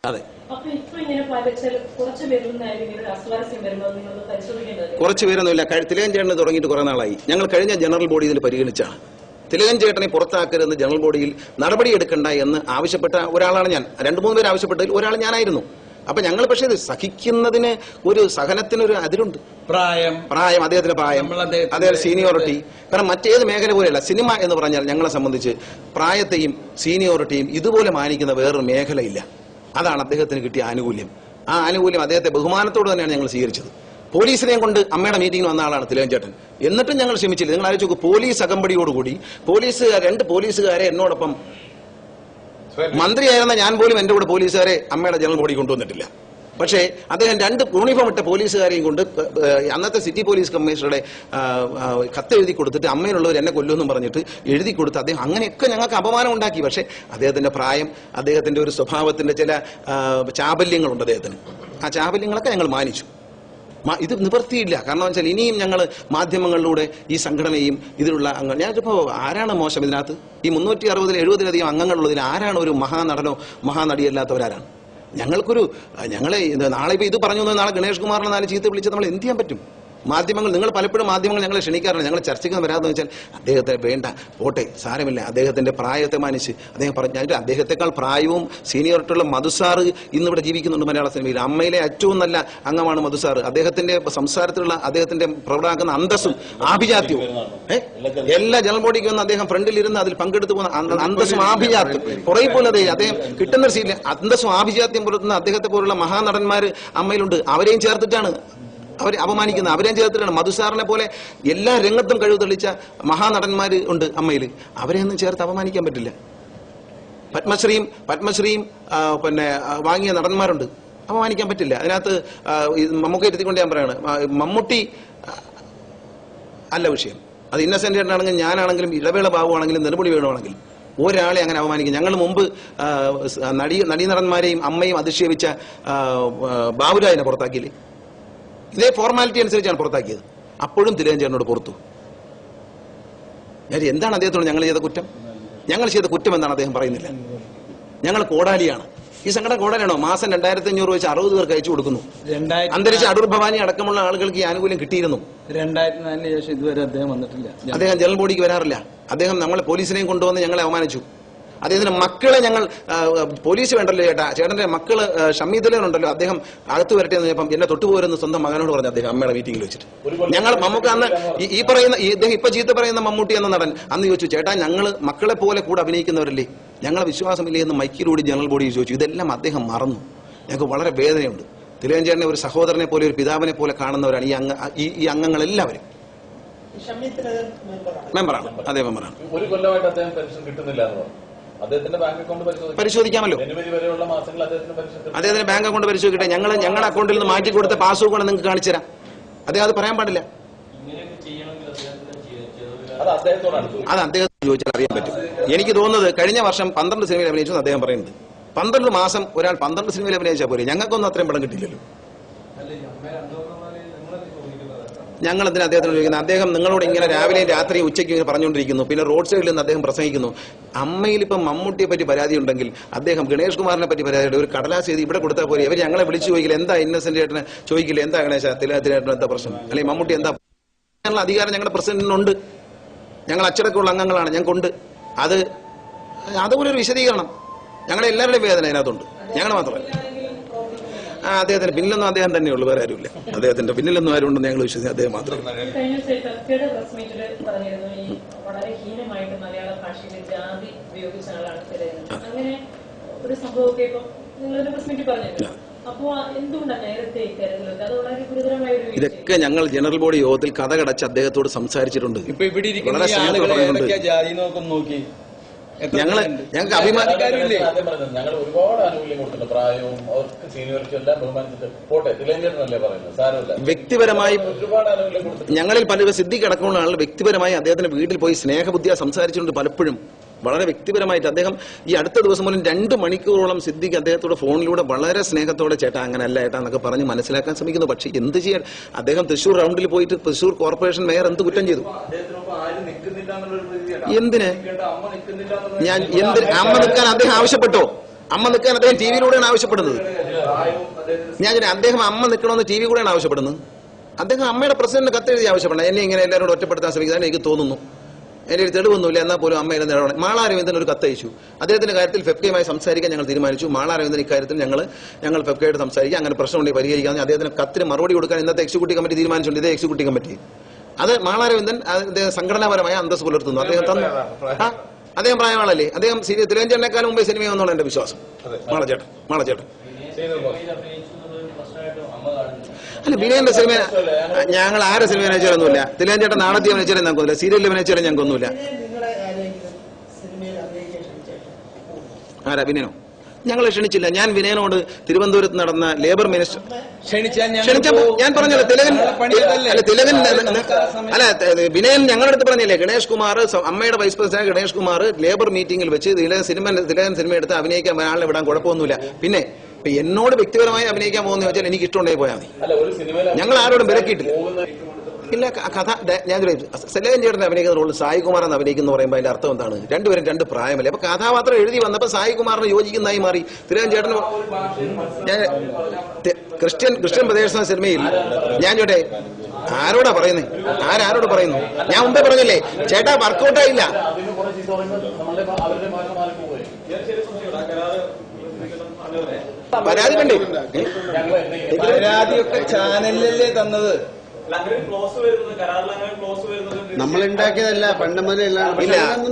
അതെ, കുറച്ച് പേരൊന്നുമില്ല. തിലകൻ ചേട്ടന് തുടങ്ങിയിട്ട് കുറെ നാളായി. ഞങ്ങൾ കഴിഞ്ഞ ജനറൽ ബോഡി ഇതിൽ പരിഗണിച്ചാണ്. തിലകൻ ചേട്ടനെ പുറത്താക്കരുതെന്ന് ജനറൽ ബോഡിയിൽ നടപടിയെടുക്കണ്ട എന്ന് ആവശ്യപ്പെട്ട ഒരാളാണ് ഞാൻ. 2-3 പേര് ആവശ്യപ്പെട്ടതിൽ ഒരാൾ ഞാനായിരുന്നു. അപ്പൊ ഞങ്ങൾ പക്ഷേ ഇത് സഹിക്കുന്നതിന് ഒരു സഹനത്തിനൊരു അതിരുണ്ട്. പ്രായം അദ്ദേഹത്തിന്റെ പ്രായം, അദ്ദേഹം സീനിയോറിറ്റി. കാരണം മറ്റേത് മേഖല പോലെയല്ല. സിനിമ എന്ന് പറഞ്ഞാൽ ഞങ്ങളെ സംബന്ധിച്ച് പ്രായത്തെയും സീനിയോറിറ്റിയും ഇതുപോലെ മാനിക്കുന്ന വേറൊരു മേഖലയില്ല. അതാണ് അദ്ദേഹത്തിന് കിട്ടിയ ആനുകൂല്യം. ആ ആനുകൂല്യം അദ്ദേഹത്തെ ബഹുമാനത്തോട് തന്നെയാണ് ഞങ്ങൾ സ്വീകരിച്ചത്. പോലീസിനെയും കൊണ്ട് അമ്മയുടെ മീറ്റിംഗിന് വന്ന ആളാണ് തിലകൻ ചേട്ടൻ. എന്നിട്ടും ഞങ്ങൾ ക്ഷമിച്ചില്ല. നിങ്ങൾ ആലോചിച്ച് നോക്കൂ, പോലീസ് അകമ്പടിയോടുകൂടി 2 പോലീസുകാരെ എന്നോടൊപ്പം, മന്ത്രിയായിരുന്ന ഞാൻ പോലും എന്റെ കൂടെ പോലീസുകാരെ അമ്മയുടെ ജനറൽ ബോഡി കൊണ്ടുവന്നിട്ടില്ല. പക്ഷേ അദ്ദേഹം 2 യൂണിഫോം ഇട്ട പോലീസുകാരെയും കൊണ്ട് അന്നത്തെ സിറ്റി പോലീസ് കമ്മീഷണറുടെ കത്തെഴുതി കൊടുത്തിട്ട് അമ്മയിലുള്ളവർ എന്നെ കൊല്ലുമെന്നും പറഞ്ഞിട്ട് എഴുതി കൊടുത്ത് അദ്ദേഹം അങ്ങനെയൊക്കെ ഞങ്ങൾക്ക് അപമാനം ഉണ്ടാക്കി. പക്ഷേ അദ്ദേഹത്തിന്റെ പ്രായം, അദ്ദേഹത്തിന്റെ ഒരു സ്വഭാവത്തിന്റെ ചില ചാബല്യങ്ങളുണ്ട് അദ്ദേഹത്തിന്. ആ ചാബല്യങ്ങളൊക്കെ ഞങ്ങൾ മാനിച്ചു. ഇത് നിവൃത്തിയില്ല. കാരണം വെച്ചാൽ ഇനിയും ഞങ്ങൾ മാധ്യമങ്ങളിലൂടെ ഈ സംഘടനയും ഇതിലുള്ള അംഗങ്ങൾ, ഞാനിപ്പോൾ ആരാണ് മോശം ഇതിനകത്ത്? ഈ 360-70 അംഗങ്ങളുള്ളതിൽ ആരാണ് ഒരു മഹാനടനോ മഹാനടിയല്ലാത്തവരാരാണ്? ഞങ്ങളെ നാളെ ഇപ്പൊ ഇത് പറഞ്ഞു, നാളെ ഗണേഷ് കുമാറിനെ 4 ചീത്ത വിളിച്ച് നമ്മൾ എന്ത് ചെയ്യാൻ പറ്റും? മാധ്യമങ്ങൾ, നിങ്ങൾ പലപ്പോഴും മാധ്യമങ്ങൾ ഞങ്ങളെ ക്ഷണിക്കാറുണ്ട്. ഞങ്ങൾ ചർച്ചയ്ക്ക് വരാതെന്ന് വെച്ചാൽ അദ്ദേഹത്തെ വേണ്ട, പോട്ടെ, സാരമില്ല, അദ്ദേഹത്തിന്റെ പ്രായത്തെ മാനിച്ച് അദ്ദേഹം പറഞ്ഞിട്ട് അദ്ദേഹത്തെക്കാൾ പ്രായവും സീനിയറിറ്റുള്ള മധുസാറ് ഇന്നിവിടെ ജീവിക്കുന്നുണ്ട് മലയാള സിനിമയിൽ. അമ്മയിലെ ഏറ്റവും നല്ല അംഗമാണ് മധുസാറ്. അദ്ദേഹത്തിന്റെ സംസാരത്തിലുള്ള അദ്ദേഹത്തിന്റെ പ്രകടമാക്കുന്ന അന്തസ്സും ആഭിജാത്യവും എല്ലാ ജനറൽ ബോഡിക്ക് വന്ന് അദ്ദേഹം ഫ്രണ്ടിലിരുന്ന് അതിൽ പങ്കെടുത്തു പോകുന്ന അന്തസ്സും ആഭിജാത്യം കുറെ പോലെ അദ്ദേഹം കിട്ടുന്ന സീറ്റിൽ അന്തസ്സും ആഭിജാത്യം പുലർത്തുന്ന അദ്ദേഹത്തെ പോലുള്ള മഹാനടന്മാര് അമ്മയിലുണ്ട്. അവരെയും ചേർത്തിട്ടാണ് അവരെ അപമാനിക്കുന്നത്. അവരെയും ചേർത്തിട്ടാണ്. മധുസാറിനെ പോലെ എല്ലാ രംഗത്തും കഴിവ് തെളിയിച്ച മഹാനടന്മാര് ഉണ്ട് അമ്മയിൽ. അവരെയൊന്നും ചേർത്ത് അപമാനിക്കാൻ പറ്റില്ല. പത്മശ്രീയും പിന്നെ വാങ്ങിയ നടന്മാരുണ്ട്, അപമാനിക്കാൻ പറ്റില്ല. അതിനകത്ത് മമ്മൂക്ക ഇരുത്തിക്കൊണ്ട് ഞാൻ പറയാണ്, മമ്മൂട്ടി അല്ല വിഷയം. അത് ഇന്നസെന്റ് ചേട്ടനാണെങ്കിലും ഞാനാണെങ്കിലും ഇടവേള ബാബുവാണെങ്കിലും നെടുമുടി വേണുവാണെങ്കിലും ഒരാളെ അങ്ങനെ അപമാനിക്കും. ഞങ്ങൾ മുമ്പ് നടീനടന്മാരെയും അമ്മയും അധിക്ഷേപിച്ച ബാബുരാജിനെ പുറത്താക്കിയില്ലേ? ഇതേ ഫോർമാലിറ്റി അനുസരിച്ചാണ് പുറത്താക്കിയത്. അപ്പോഴും തിലകൻ ചേട്ടനോട് പുറത്തു. എന്താണ് അദ്ദേഹത്തോട് ഞങ്ങൾ ചെയ്ത കുറ്റം? ഞങ്ങൾ ചെയ്ത കുറ്റം എന്താണ് അദ്ദേഹം പറയുന്നില്ല. ഞങ്ങൾ കോടാലിയാണ്. ഈ സംഘടന കോടാലിയാണോ? മാസം 2500 വെച്ച് 60 പേർക്ക് അയച്ചു കൊടുക്കുന്നു. അന്തരിച്ച അടൂർ ഭവാനി അടക്കമുള്ള ആളുകൾക്ക് ഈ ആനുകൂല്യം കിട്ടിയിരുന്നു. 2004 ശേഷം ഇതുവരെ അദ്ദേഹം വന്നിട്ടില്ല. അദ്ദേഹം ജനറൽ ബോഡിക്ക് വരാറില്ല. അദ്ദേഹം നമ്മളെ പോലീസിനെയും കൊണ്ടുവന്ന് ഞങ്ങളെ അവമാനിച്ചു. അദ്ദേഹത്തിന്റെ മക്കളെ ഞങ്ങൾ, പോലീസ് വേണ്ടല്ലോ ചേട്ടന്റെ മക്കള് ഷമീദുലനുണ്ടല്ലോ, അദ്ദേഹം അകത്ത് വരട്ടെ എന്ന് പറഞ്ഞപ്പം എന്നെ തൊട്ടുപോരെന്ന് സ്വന്തം മകനോട് പറഞ്ഞു അദ്ദേഹം അമ്മയുടെ മീറ്റിംഗിൽ വെച്ചിട്ട്. ഞങ്ങൾ മമ്മൂക്ക അന്ന് ഈ പറയുന്ന ഇദ്ദേഹം ഇപ്പൊ ചീത്ത പറയുന്ന മമ്മൂട്ടി എന്ന നടൻ അന്ന് ചോദിച്ചു, ചേട്ടാ ഞങ്ങൾ മക്കളെ പോലെ കൂടെ അഭിനയിക്കുന്നവരല്ലേ, ഞങ്ങളെ വിശ്വാസമില്ലേ എന്ന് മൈക്കിലൂടെ ജനറൽ ബോഡി ചോദിച്ചു. ഇതെല്ലാം അദ്ദേഹം മറന്നു. ഞങ്ങൾക്ക് വളരെ വേദനയുണ്ട്. തിലകൻ ചേട്ടനെ ഒരു സഹോദരനെ പോലെ, ഒരു പിതാവിനെ പോലെ കാണുന്നവരാണ് ഈ അംഗങ്ങളെല്ലാവരും. മെമ്പറാണ്, അതേ മെമ്പറാണ്. ഒരു കൊല്ലമായിട്ട് അദ്ദേഹം പെൻഷൻ കിട്ടുന്നില്ല എന്ന് പറഞ്ഞു. അദ്ദേഹത്തിന്റെ ബാങ്ക് അക്കൗണ്ട് പരിശോധിക്കാമല്ലോ. അദ്ദേഹത്തിന്റെ ബാങ്ക് അക്കൗണ്ട് പരിശോധിക്കട്ടെ. ഞങ്ങളുടെ അക്കൗണ്ടിൽ നിന്ന് മാറ്റി കൊടുത്ത പാസ്ബുക്ക് നിങ്ങൾക്ക് കാണിച്ചു തരാം. അദ്ദേഹം അത് പറയാൻ പാടില്ല. അത് അദ്ദേഹത്തോട് ചോദിച്ചാൽ അറിയാൻ പറ്റും. എനിക്ക് തോന്നുന്നത് കഴിഞ്ഞ വർഷം 12 സിനിമയിൽ അഭിനയിച്ചു അദ്ദേഹം പറയുന്നത്. 12 മാസം ഒരാൾ 12 സിനിമയിൽ അഭിനയിച്ചാൽ പോരെ? ഞങ്ങൾക്കൊന്നും അത്രയും പണം കിട്ടില്ലല്ലോ. ഞങ്ങൾ എന്തിനാ അദ്ദേഹത്തിന് ചോദിക്കുന്നത്? അദ്ദേഹം നിങ്ങളോട് ഇങ്ങനെ രാവിലെയും രാത്രിയും ഉച്ചയ്ക്ക് ഇങ്ങനെ പറഞ്ഞുകൊണ്ടിരിക്കുന്നു. പിന്നെ റോഡ് സൈഡിൽ നിന്ന് അദ്ദേഹം പ്രസംഗിക്കുന്നു. അമ്മയിൽ ഇപ്പം മമ്മൂട്ടിയെ പറ്റി പരാതി ഉണ്ടെങ്കിൽ അദ്ദേഹം ഗണേഷ് കുമാറിനെ പറ്റി പരാതി ഒരു കടലാസ് ചെയ്ത് ഇവിടെ കൊടുത്താൽ പോലെ. ഇവർ ഞങ്ങളെ വിളിച്ചു ചോദിക്കില്ല, എന്താ ഇന്നസെന്റ് ചേട്ടനെ ചോദിക്കില്ല, എന്താ ഗണേശ തിലകൻ എന്താ പ്രശ്നം, അല്ലെങ്കിൽ മമ്മൂട്ടി എന്താ അധികാരം ഞങ്ങളുടെ പ്രസിഡന്റിനുണ്ട്. ഞങ്ങൾ അച്ചടക്കമുള്ള അംഗങ്ങളാണ്, ഞങ്ങൾക്കുണ്ട്. അതുപോലെ ഒരു വിശദീകരണം. ഞങ്ങളുടെ എല്ലാവരുടെയും വേദന അതിനകത്തുണ്ട്, ഞങ്ങൾ മാത്രമല്ല. അദ്ദേഹത്തിന് പിന്നിലൊന്നും അദ്ദേഹം തന്നെയുള്ളൂ, വേറെ ആരുമില്ല. അദ്ദേഹത്തിന്റെ പിന്നിലൊന്നും ആരും ഉണ്ടെന്ന് ഞങ്ങൾ വിശ്വസിക്കും, അദ്ദേഹം മാത്രം. ഇതൊക്കെ ഞങ്ങൾ ജനറൽ ബോഡി യോഗത്തിൽ കഥ കടച്ച് അദ്ദേഹത്തോട് സംസാരിച്ചിട്ടുണ്ട്. വളരെ സ്നേഹത്തോടെ പറഞ്ഞിട്ടുണ്ട്. ഞങ്ങൾക്ക് അഭിമാനക്കാരില്ലേ? ഞങ്ങൾ ഒരുപാട് ആനുകൂല്യം കൊടുത്തിട്ടുണ്ട്. പ്രായവും അവർക്ക് സീനിയോറിറ്റി എല്ലാം ബഹുമാനിച്ചിട്ട് പോട്ടെ. തിലകൻ പറയുന്നത് സാരമില്ല. വ്യക്തിപരമായി ഒരുപാട് ആനുകൂല്യം കൊടുത്തു. ഞങ്ങളിൽ പല സിദ്ദിഖ് അടക്കമുള്ള ആളുകൾ വ്യക്തിപരമായി അദ്ദേഹത്തിന്റെ വീട്ടിൽ പോയി സ്നേഹബുദ്ധിയാ സംസാരിച്ചിട്ടുണ്ട്. പലപ്പോഴും വളരെ വ്യക്തിപരമായിട്ട് അദ്ദേഹം ഈ അടുത്ത ദിവസം പോലും 2 മണിക്കൂറോളം സിദ്ദിഖ് അദ്ദേഹത്തോട് ഫോണിലൂടെ വളരെ സ്നേഹത്തോടെ ചേട്ടാ അങ്ങനല്ല ഏട്ടാ എന്നൊക്കെ പറഞ്ഞ് മനസ്സിലാക്കാൻ ശ്രമിക്കുന്നു. പക്ഷെ എന്ത് ചെയ്യാൻ? അദ്ദേഹം തൃശൂർ റൗണ്ടിൽ പോയിട്ട് തൃശൂർ കോർപ്പറേഷൻ മേയർ എന്ത് കുറ്റം ചെയ്തു? എന്തിന്? അമ്മ നിൽക്കാൻ അദ്ദേഹം ആവശ്യപ്പെട്ടോ? അമ്മ നിൽക്കാൻ അദ്ദേഹം ടി വിയിലൂടെയാണ് ആവശ്യപ്പെടുന്നത്. അദ്ദേഹം അമ്മ നിൽക്കണമെന്ന് ടി വി കൂടെയാണ് ആവശ്യപ്പെടുന്നത്. അദ്ദേഹം അമ്മയുടെ പ്രസിഡന്റിന് കത്തെഴുതി ആവശ്യപ്പെടണം. എന്നെ ഇങ്ങനെ എല്ലാവരോടും ഒറ്റപ്പെടുത്താൻ ശ്രമിക്കുന്നതാണ് എനിക്ക് തോന്നുന്നു. എൻ്റെ ഒരു തെളിവൊന്നുമില്ല, എന്നാൽ പോലും അമ്മ എന്നെ നിലപാട്. മാള അരവിന്ദൻ ഒരു കത്തയച്ചു. അദ്ദേഹത്തിന്റെ കാര്യത്തിൽ ഫെഫ്കയുമായി സംസാരിക്കാൻ ഞങ്ങൾ തീരുമാനിച്ചു. മാള അരവിന്ദൻ ഇക്കാര്യത്തിൽ ഞങ്ങൾ ഫെഫ്കയായിട്ട് സംസാരിക്കുക, അങ്ങനെ പ്രശ്നമുണ്ടെങ്കിൽ പരിഹരിക്കാമെന്ന് അദ്ദേഹത്തിന് കത്തിന് മറുപടി കൊടുക്കാൻ ഇന്നത്തെ എക്സിക്യൂട്ടീവ് കമ്മിറ്റി തീരുമാനിച്ചിട്ടുണ്ട്. ഇതേ എക്സിക്യൂട്ടീവ് കമ്മിറ്റി അത് മാള അരവിന്ദൻ അദ്ദേഹം സംഘടനാപരമായ അന്തസ് പുലർത്തുന്നു. അദ്ദേഹം അദ്ദേഹം പ്രായമാണല്ലേ, അദ്ദേഹം തിരുവഞ്ചേട്ടനേക്കാളും മുമ്പേ സിനിമ വന്നോളാം എന്റെ വിശ്വാസം. മാളച്ചേട്ടൻ അല്ല, വിനയന്റെ സിനിമ ഞങ്ങൾ ആരെ സിനിമ അഭിനയിച്ചാലൊന്നുമില്ല. തിരുവഞ്ചേട്ടൻ നാളത്തെ അഭിനയിച്ചാലും ഞങ്ങൾക്കൊന്നുമില്ല, സീരിയലിൽ അഭിനയിച്ചാലും ഞങ്ങൾക്കൊന്നുമില്ല. ആരാ വിനയനോ? ഞങ്ങളെ ക്ഷണിച്ചില്ല. ഞാൻ വിനയനോട് തിരുവനന്തപുരത്ത് നടന്ന ലേബർ മിനിസ്റ്റർ ക്ഷണിച്ചപ്പോ ഞാൻ പറഞ്ഞല്ലോ, തിലകൻ വിനയൻ ഞങ്ങളുടെ അടുത്ത് പറഞ്ഞില്ലേ, ഗണേഷ് കുമാർ അമ്മയുടെ vice president Ganesh Kumar labour മീറ്റിംഗിൽ വെച്ച് തിലകൻ സിനിമ എടുത്ത് അഭിനയിക്കാൻ ആളിനെ വിടാൻ കുഴപ്പമൊന്നുമില്ല. പിന്നെ എന്നോട് വ്യക്തിപരമായി അഭിനയിക്കാൻ പോകുന്ന ചോദിച്ചാൽ എനിക്ക് ഇഷ്ടമുണ്ടായി പോയാൽ മതി. ഞങ്ങൾ ആരോടും വിലക്കിയിട്ടില്ല. ഇല്ല, കഥ ഞാൻ തിലകൻ ചേട്ടൻ അഭിനയിക്കുന്ന റോളിൽ സായികുമാർ എന്ന് അഭിനയിക്കുന്ന പറയുമ്പോൾ അതിന്റെ അർത്ഥം എന്താണ്? രണ്ടുപേരും രണ്ട് പ്രായമല്ലേ. അപ്പൊ കഥാപാത്രം എഴുതി വന്നപ്പോൾ സായികുമാറിന് യോജിക്കുന്നതായി മാറി. തിലകൻ ചേട്ടൻ ഞാൻ ക്രിസ്ത്യൻ പ്രദേശ സിനിമയിൽ ഞാൻ ചോട്ടെ ആരോടാ പറയുന്നത്? ആരോട് പറയുന്നു? ഞാൻ മുമ്പേ പറഞ്ഞില്ലേ ചേട്ടാ, വർക്കൗട്ടായില്ല. പരാതി കണ്ടേ? പരാതിയൊക്കെ ചാനലിലല്ലേ തന്നത്? നമ്മളുണ്ടാക്കിയതല്ല, പണ്ട് മുതലേ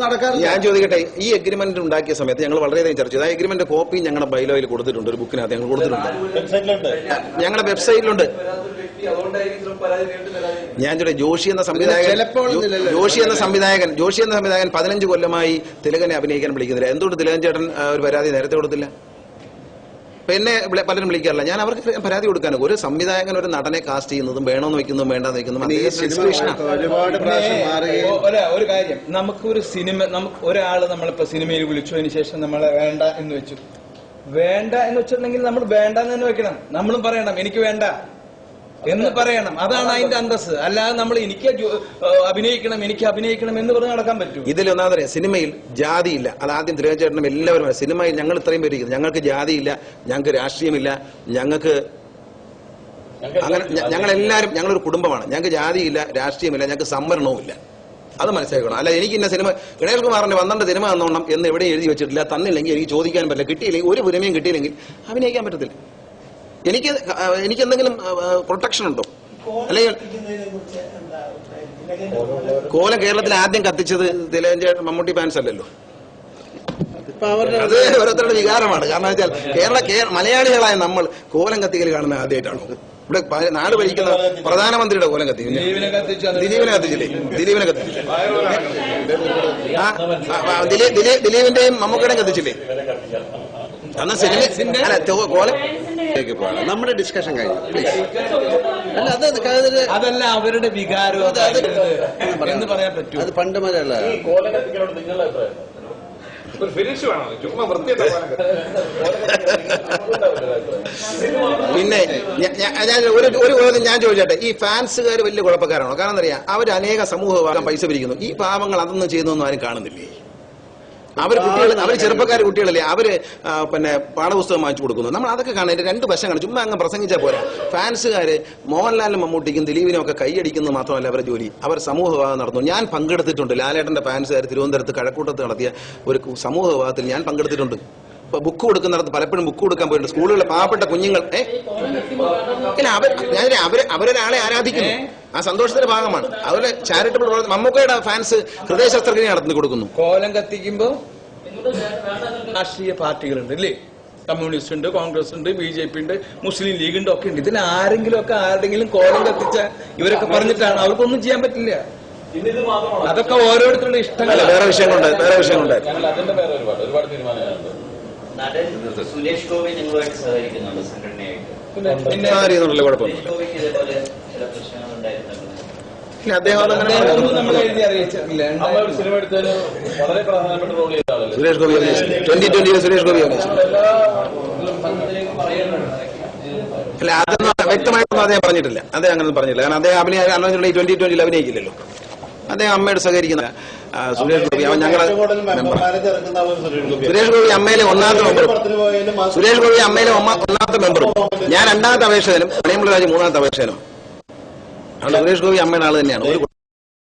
നടക്കാറില്ല. ഞാൻ ചോദിക്കട്ടെ, ഈ എഗ്രിമെന്റ് ഉണ്ടാക്കിയ സമയത്ത് ഞങ്ങൾ വളരെയധികം ചർച്ച ചെയ്തു. ആ എഗ്രിമെന്റ് കോപ്പി ഞങ്ങളുടെ ബൈലോയിൽ കൊടുത്തിട്ടുണ്ട്, ഒരു ബുക്കിനകത്ത് ഞങ്ങൾ കൊടുത്തിട്ടുണ്ട്, ഞങ്ങളുടെ വെബ്സൈറ്റിലുണ്ട്. ഞാൻ ചോദിക്കട്ടെ, ജോഷി എന്ന സംവിധായകൻ 15 കൊല്ലമായി തിലകനെ അഭിനയിക്കാൻ വിളിക്കുന്നില്ല. എന്തുകൊണ്ട് തിലകൻ ചേട്ടൻ ഒരു പരാതി നേരത്തെ കൊടുത്തില്ല? എന്നെ പലരും വിളിക്കാറില്ല. ഞാൻ അവർക്ക് പരാതി കൊടുക്കാനും. ഒരു സംവിധായകൻ ഒരു നടനെ കാസ്റ്റ് ചെയ്യുന്നതും വേണമെന്ന് വെക്കുന്നതും വേണ്ടെന്ന് വെക്കുന്നതും ഒരു കാര്യം. നമുക്കൊരു സിനിമ, ഒരാള് നമ്മളിപ്പോ സിനിമയിൽ വിളിച്ചു, അതിന് ശേഷം നമ്മളെ വേണ്ട എന്ന് വെച്ചു. വേണ്ട എന്ന് വെച്ചിട്ടുണ്ടെങ്കിൽ നമ്മൾ വേണ്ടെന്ന് തന്നെ വെക്കണം. നമ്മളും പറയണം എനിക്ക് വേണ്ട എന്ന് പറയണം. അതാണ് അതിന്റെ അന്തസ്. അല്ലാതെ നമ്മൾ എനിക്ക് അഭിനയിക്കണം എന്ന് പറഞ്ഞ് നടക്കാൻ പറ്റൂ. ഇതിലൊന്നാമത് സിനിമയിൽ ജാതിയില്ല. അത് ആദ്യം തിരുവനന്തപുരം എല്ലാവരും സിനിമയിൽ ഞങ്ങൾ ഇത്രയും പേര് ഞങ്ങൾക്ക് ജാതിയില്ല, ഞങ്ങൾക്ക് രാഷ്ട്രീയമില്ല, ഞങ്ങൾക്ക് അങ്ങനെ ഞങ്ങളെല്ലാവരും ഞങ്ങളൊരു കുടുംബമാണ്. ഞങ്ങൾക്ക് ജാതിയില്ല, രാഷ്ട്രീയമില്ല, ഞങ്ങൾക്ക് സംവരണവുമില്ല. അത് മനസ്സിലാക്കണം. അല്ല എനിക്ക് ഇന്ന സിനിമ ഗണേഷ് കുമാറിന്റെ 12 സിനിമ തന്നോണം എന്ന് എവിടെയും എഴുതി വെച്ചിട്ടില്ല. തന്നില്ലെങ്കിൽ എനിക്ക് ചോദിക്കാൻ പറ്റില്ല. കിട്ടിയില്ലെങ്കിൽ ഒരു പുരമയും കിട്ടിയില്ലെങ്കിൽ അഭിനയിക്കാൻ പറ്റത്തില്ല. എനിക്ക് എന്തെങ്കിലും പ്രൊട്ടക്ഷൻ ഉണ്ടോ? അല്ലെങ്കിൽ കോലം കേരളത്തിൽ ആദ്യം കത്തിച്ചത് തിലകൻ മമ്മൂട്ടി ഫാൻസ് അല്ലല്ലോ. അത് ഓരോരുത്തരുടെ വികാരമാണ്. കാരണം വെച്ചാൽ മലയാളികളായ നമ്മൾ കോലം കത്തിക്കൽ കാണുന്ന ആദ്യമായിട്ടാണോ? ഇവിടെ നാട് ഭരിക്കുന്ന പ്രധാനമന്ത്രിയുടെ കോലം കത്തിക്കും. ദിലീപിനെ കത്തിച്ചില്ലേ? ദിലീപിന്റെയും മമ്മൂക്കയുടെയും കത്തിച്ചില്ലേ? അന്ന് സിനിമ കോലം നമ്മുടെ ഡിസ്കഷൻ കഴിഞ്ഞു. അതല്ല അവരുടെ വികാരം എന്ന് പറയാൻ പറ്റും. അത് പണ്ട് മുതലുള്ള പിന്നെ ഒരു ഞാൻ ചോദിച്ചോട്ടെ, ഈ ഫാൻസുകാർ വലിയ കുഴപ്പക്കാരാണോ? കാരണം എന്താ പറയാ, അവർ അനേക സമൂഹഭാഗം പൈസ പിരിക്കുന്നു. ഈ പാവങ്ങൾ അതൊന്നും ചെയ്യുന്നൊന്നും ആരും കാണുന്നില്ലേ? അവർ ചെറുപ്പക്കാർ കുട്ടികളല്ലേ, അവര് പിന്നെ പാഠപുസ്തകം വാങ്ങിച്ചു കൊടുക്കുന്നു. നമ്മൾ അതൊക്കെ കാണാൻ രണ്ട് വശങ്ങളാണ്. ചുമ്മാ അങ്ങ് പ്രസംഗിച്ചാൽ പോരാ. ഫാൻസുകാര് മോഹൻലാലിനും മമ്മൂട്ടിക്കും ദിലീപിനും ഒക്കെ കൈയടിക്കുന്നത് മാത്രമല്ല അവരുടെ ജോലി, അവർ സമൂഹഭാഗം നടത്തുന്നു. ഞാൻ പങ്കെടുത്തിട്ടുണ്ട്. ലാലേട്ടന്റെ ഫാൻസുകാർ തിരുവനന്തപുരത്ത് കഴക്കൂട്ടത്ത് നടത്തിയ ഒരു സമൂഹഭാഗത്തിൽ ഞാൻ പങ്കെടുത്തിട്ടുണ്ട്. ഇപ്പൊ ബുക്ക് കൊടുക്കുന്നിടത്ത് പലപ്പോഴും ബുക്ക് കൊടുക്കാൻ പോയിട്ടുണ്ട്. സ്കൂളുകളിലെ പാവപ്പെട്ട കുഞ്ഞുങ്ങൾ അവരൊരാളെ ആരാധിക്കുന്നു. ആ സന്തോഷത്തിന്റെ ഭാഗമാണ്. അവരുടെ ചാരിറ്റബിൾ മമ്മൂക്കയുടെ ഫാൻസ് ഹൃദയ ശസ്ത്രക്രിയ നടത്തി കൊടുക്കുന്നു. കോലം കത്തിക്കുമ്പോ രാഷ്ട്രീയ പാർട്ടികളുണ്ട് അല്ലേ? കമ്മ്യൂണിസ്റ്റ് ഉണ്ട്, കോൺഗ്രസ് ഉണ്ട്, BJP ഉണ്ട്, മുസ്ലിം ലീഗ് ഉണ്ട്, ഒക്കെ ഉണ്ട്. ഇതിൽ ആരുടെങ്കിലും കോലം കത്തിച്ച ഇവരൊക്കെ പറഞ്ഞിട്ടാണ്. അവർക്കൊന്നും ചെയ്യാൻ പറ്റില്ല. അതൊക്കെ ഓരോരുത്തരുടെ ഇഷ്ടങ്ങളല്ല. വേറെ വിഷയങ്ങളുണ്ട്. അതിന്റെ വേറെ ഒരുപാട് തീരുമാനങ്ങളുണ്ട്. സുരേഷ് ഗോപി നിങ്ങളുമായിട്ട് സഹകരിക്കുന്നുണ്ട് സംഘടനയായിട്ട്. കുഴപ്പമൊന്നുമില്ല. സിനിമ എടുത്തതിന് വളരെ പ്രധാനപ്പെട്ട റോൾ ചെയ്ത ആളല്ലേ സുരേഷ് ഗോപി. 2020 സുരേഷ് ഗോപി അല്ല, അതൊന്നും വ്യക്തമായിട്ടൊന്നും അദ്ദേഹം പറഞ്ഞിട്ടില്ല. അദ്ദേഹം അങ്ങനെ പറഞ്ഞില്ല. കാരണം അദ്ദേഹം 2020 അഭിനയിക്കില്ലല്ലോ. അദ്ദേഹം അമ്മയോട് സഹകരിക്കുന്ന സുരേഷ് ഗോപി അവൻ ഞങ്ങളെ സുരേഷ് ഗോപി അമ്മയിലെ ഒന്നാമത്തെ മെമ്പറും സുരേഷ് ഗോപി അമ്മയിലെ ഒന്നാമത്തെ മെമ്പറും ഞാൻ രണ്ടാമത്തെ അപേക്ഷകനും മണിയമ്പള രാജ് മൂന്നാമത്തെ അപേക്ഷകനും. സുരേഷ് ഗോപി അമ്മയുടെ ആള് തന്നെയാണ്.